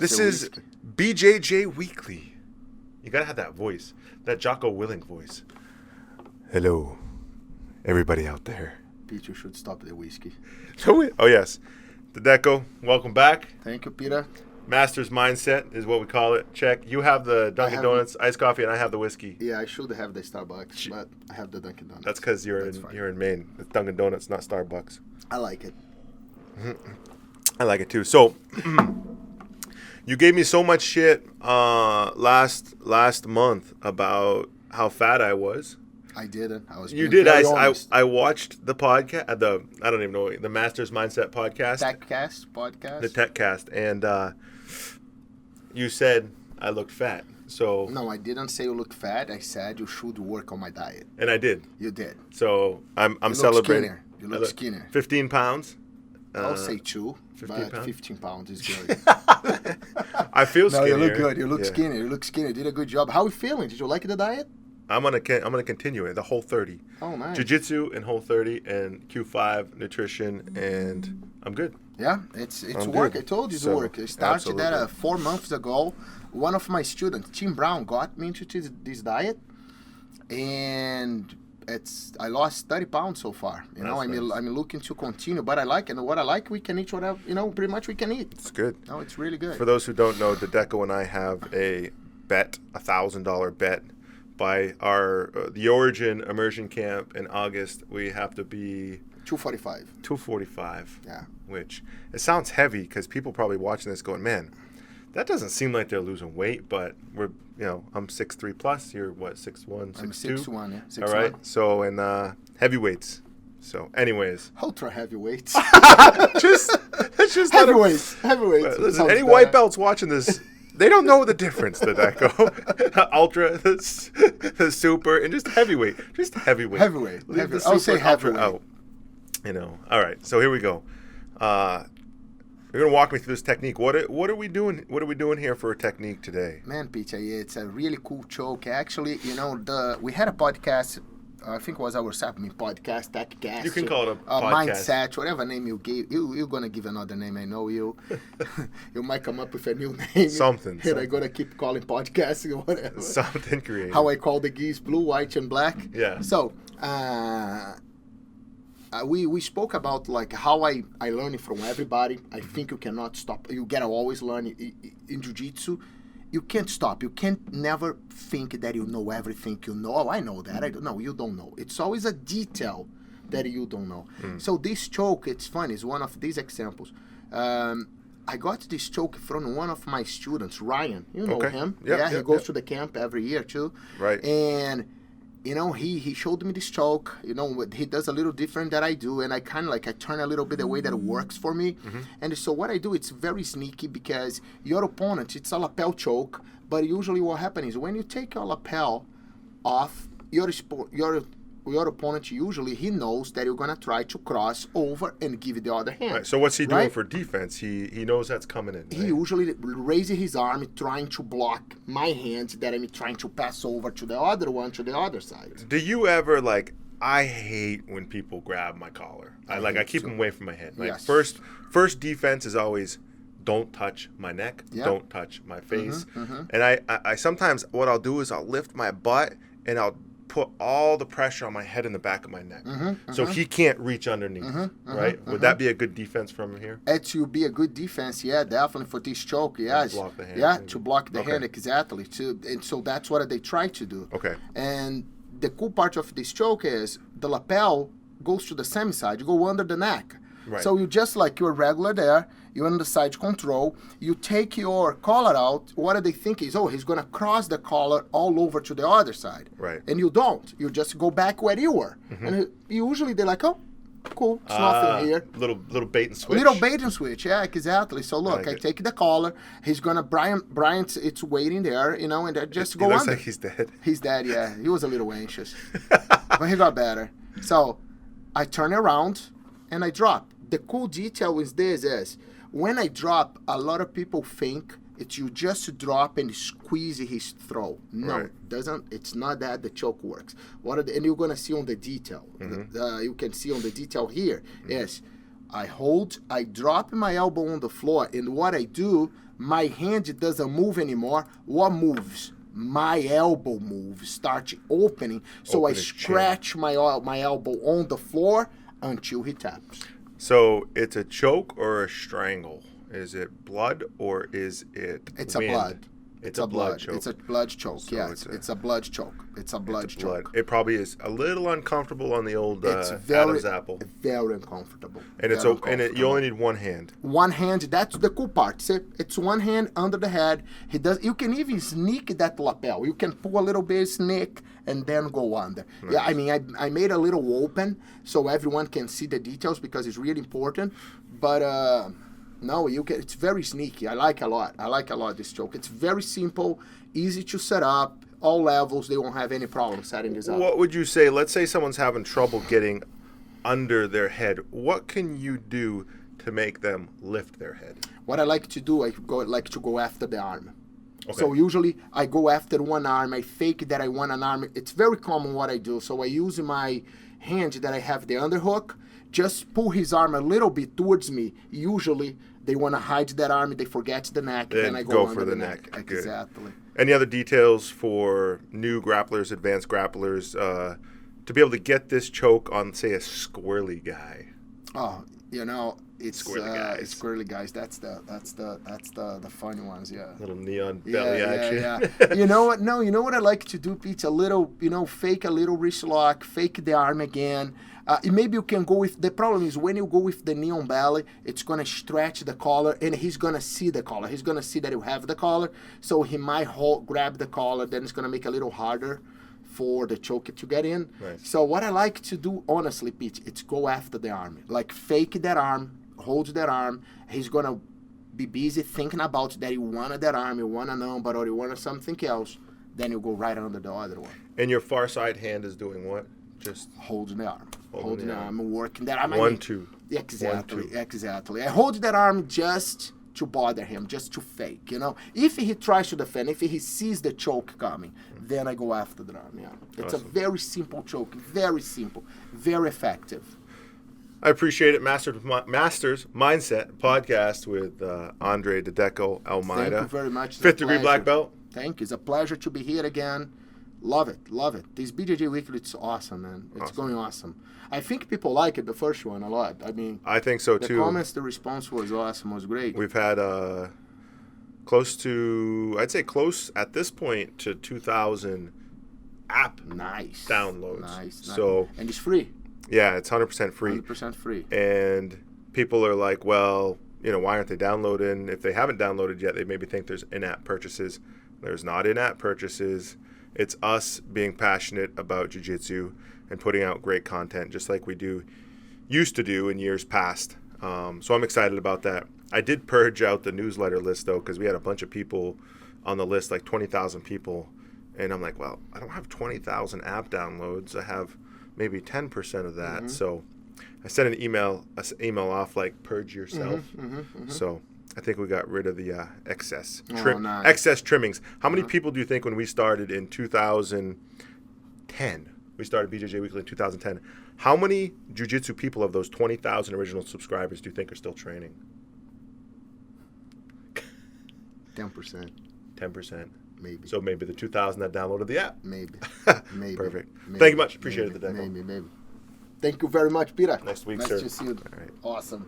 This is BJJ Weekly. You gotta have that voice, that Jocko Willing voice. Hello, everybody out there. Pete, you should stop the whiskey. Oh yes, the Deco. Welcome back. Thank you, Peter. Master's Mindset is what we call it. Check. You have the Dunkin' Donuts iced coffee, and I have the whiskey. Yeah, I should have the Starbucks, but I have the Dunkin' Donuts. That's because you're in Maine. It's Dunkin' Donuts, not Starbucks. I like it. I like it too. So, you gave me so much shit last month about how fat I was. I didn't. I was. You did. I watched the podcast. I don't even know the Masters Mindset podcast. TechCast podcast. The TechCast, and you said I looked fat. So no, I didn't say you look fat. I said you should work on my diet. And I did. You did. So I'm you celebrating. Skinnier. You look skinnier. 15 pounds. I'll say 2, 15 but 15 pounds is good. I feel skinnier. No, you look good. You look skinny. You look skinny. You did a good job. How are you feeling? Did you like the diet? I'm gonna continue it. The Whole 30. Oh, nice. Jiu-jitsu and Whole 30 and Q5 nutrition, and I'm good. Yeah, it's work. I told you it's work. I started that 4 months ago. One of my students, Tim Brown, got me into this diet, and I lost 30 pounds so far. I'm looking to continue, but I like it. And what I like, we can eat whatever, pretty much we can eat. It's good. No, it's really good. For those who don't know, the Deco and I have a bet, $1,000 bet. By the Origin immersion camp in August, we have to be 245. 245. Yeah. Which it sounds heavy because people probably watching this going, man, that doesn't seem like they're losing weight. But I'm 6'3" plus. You're what, 6'1", 6'2"? I'm 6'1", yeah. 6'1". All right. So and heavyweights. So, anyways. Ultra heavyweights. just heavyweights. Heavyweights. Listen, any white belts watching this. They don't know the difference, the Deco. Ultra, the super, and just heavyweight. Just heavyweight. Heavyweight. I'll say heavyweight. Out. All right. So here we go. You're gonna walk me through this technique. What are we doing? What are we doing here for a technique today? Man, Peter, it's a really cool choke. Actually, we had a podcast. I think it was our second podcast, TechCast. You can call it a podcast. Mindset, whatever name you gave. You're going to give another name, I know you. You might come up with a new name. Something. And I'm going to keep calling podcasts or whatever. Something creative. How I call the geese blue, white, and black. Yeah. So, we spoke about like how I learn it from everybody. I think you cannot stop. You got to always learn in jiu-jitsu. You can't stop. You can't never think that you know everything you know. Oh, I know that. I don't know. You don't know. It's always a detail that you don't know. So this choke, it's fun. It's one of these examples. I got this choke from one of my students, Ryan. You know him. He goes to the camp every year too. Right. And he showed me this choke. He does a little different than I do, and I kind of I turn a little bit the way that it works for me. And so what I do, it's very sneaky because your opponent, it's a lapel choke, but usually what happens is when you take your lapel off, your opponent usually he knows that you're gonna try to cross over and give it the other hand. Right. So what's he doing for defense? He knows that's coming in. Right? He usually raises his arm, trying to block my hands that I'm trying to pass over to the other one to the other side. Do you ever I hate when people grab my collar. I keep them away from my head. Like first defense is always don't touch my neck, don't touch my face, and I sometimes what I'll do is I'll lift my butt and I'll put all the pressure on my head and the back of my neck, so he can't reach underneath. Right? Would that be a good defense from here? It will be a good defense, definitely for this choke. Yes, to block the hand. To block the hand exactly. And so that's what they try to do. Okay. And the cool part of this choke is the lapel goes to the same side. You go under the neck. Right. So you just like you're regular there. You're on the side control. You take your collar out. What they think is, he's going to cross the collar all over to the other side. Right. And you don't. You just go back where you were. And usually they're like, oh, cool. It's nothing here. Little bait and switch. Little bait and switch. Yeah, exactly. So look, I take the collar. He's going to, Brian's, it's waiting there, and I just go under. He looks like he's dead. He's dead, yeah. He was a little anxious. But he got better. So I turn around and I drop. The cool detail is this is, when I drop, a lot of people think it's you just drop and squeeze his throat. No, it's not that the choke works. And you're gonna see on the detail. You can see on the detail here is I hold, I drop my elbow on the floor, and what I do, my hand doesn't move anymore. What moves? My elbow moves, starts opening. So I scratch my elbow on the floor until he taps. So it's a choke or a strangle? Is it blood or is it It's wind? a blood. It's a blood choke. It's a blood choke. So yes, it's a blood choke. It's a blood choke. It probably is a little uncomfortable on the old Adam's apple. Very uncomfortable. And you only need one hand. One hand. That's the cool part. See, it's one hand under the head. You can even sneak that lapel. You can pull a little bit, sneak, and then go under. Nice. Yeah, I mean, I made a little open so everyone can see the details because it's really important. But no, it's very sneaky. I like a lot this choke. It's very simple, easy to set up. All levels, they won't have any problem setting this up. What would you say? Let's say someone's having trouble getting under their head. What can you do to make them lift their head? What I like to do, like to go after the arm. Okay. So usually I go after one arm. I fake that I want an arm. It's very common what I do. So I use my hand that I have the underhook, just pull his arm a little bit towards me. Usually they want to hide that arm, they forget the neck, then I go under for the neck. Good. Exactly. Any other details for new grapplers, advanced grapplers, to be able to get this choke on, say, a squirrely guy? Oh, it's squirrely guys. That's the funny ones, yeah. Little neon belly action. Yeah. You know what? No, you know what I like to do, Pete? A little, fake a little wrist lock, fake the arm again. Maybe you can go with, the problem is when you go with the neon belly, it's going to stretch the collar, and he's going to see the collar. He's going to see that you have the collar, so he might grab the collar, then it's going to make it a little harder for the choke to get in. Right. So what I like to do, honestly, Pete, it's go after the arm. Like fake that arm, hold that arm. He's going to be busy thinking about that he wanted that arm, he wanted a number, or he wanted something else. Then you go right under the other one. And your far side hand is doing what? Just holding the arm. Holding the arm, working that arm. 1, 2. Exactly. I hold that arm just to bother him, just to fake, If he tries to defend, if he sees the choke coming, then I go after the arm, yeah. It's awesome. A very simple choke, very simple, very effective. I appreciate it. Masters Mindset podcast with Andre Dedeco Almeida. Thank you very much. 5th degree black belt. Thank you. It's a pleasure to be here again. Love it. This BJJ Weekly, it's awesome, man. It's going awesome. I think people like it, the first one, a lot. I mean, I think so too. The comments, the response was awesome, was great. We've had close at this point to 2,000 app downloads. Nice. So, and it's free. Yeah, it's 100% free. 100% free. And people are like, well, why aren't they downloading? If they haven't downloaded yet, they maybe think there's in-app purchases. There's not in-app purchases. It's us being passionate about jiu-jitsu and putting out great content just like we used to do in years past. So I'm excited about that. I did purge out the newsletter list, though, because we had a bunch of people on the list, like 20,000 people. And I'm like, well, I don't have 20,000 app downloads. I have maybe 10% of that. Mm-hmm. So I sent an email off, like, purge yourself. So I think we got rid of the excess trimmings. How many people do you think when we started in 2010, we started BJJ Weekly in 2010, how many jiu-jitsu people of those 20,000 original subscribers do you think are still training? 10%. 10%. Maybe. So maybe the 2,000 that downloaded the app. Maybe. Perfect. Thank you much. Appreciate it, Dedeco. Maybe. Thank you very much, Peter. Next week, nice sir. Nice to see you. All right. Awesome.